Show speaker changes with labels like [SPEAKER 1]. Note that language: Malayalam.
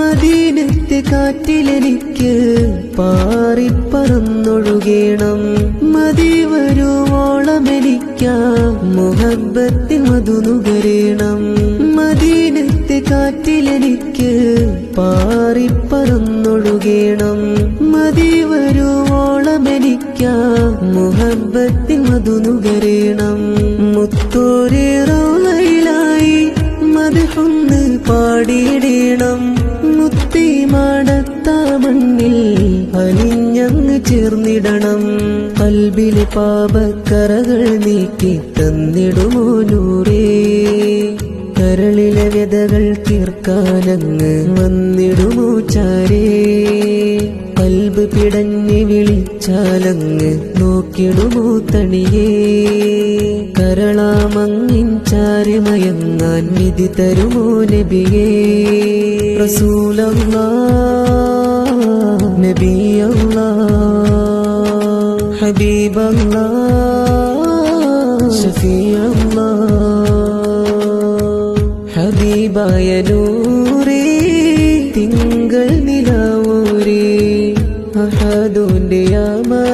[SPEAKER 1] മദീനത്തെ കാറ്റിലെനിക്ക് പാറിപ്പറന്നൊഴുകേണം. മതി വരുവോളമെനിക്കാ മുഹബ്ബത്തിൽ മധുനുകരേണം. മദീനത്തെ കാറ്റിലെനിക്ക് പാറിപ്പറന്നൊഴുകേണം. മതി വരുവോളമെനിക്കാ മുഹബ്ബത്തിൽ മധുനുകരേണം. മുത്തോരെ റൗളയിലായി മദ്ഹൊന്ന് പാടിയിടേണം. മുത്തിമാടത്താ മണ്ണിൽ അലിഞ്ഞങ്ങ് ചേർന്നിടണം. കൽബിലെ പാപക്കറകൾ നീക്കി തന്നിടുമോ നൂറേ. കരളിലെ വ്യതകൾ തീർക്കാനങ്ങ് വന്നിടുമോ ചാരേ. കൽബ് പിടഞ്ഞ് വിളിച്ചാലങ്ങ് നോക്കിടുമോ തണിയേ. കരളാമങ്ങിൻ ചാരിമയങ്ങാൻ വിധി തരുമോ നബിയേ. റസൂലല്ലാഹ് നബിയല്ലാഹ് ഹബീബല്ലാഹ് ശഫീഅല്ലാഹ്. ഹബീബായ നൂറേ തിങ്കൾ നിലാവൂരേ. അഹദുന്റെ യാമ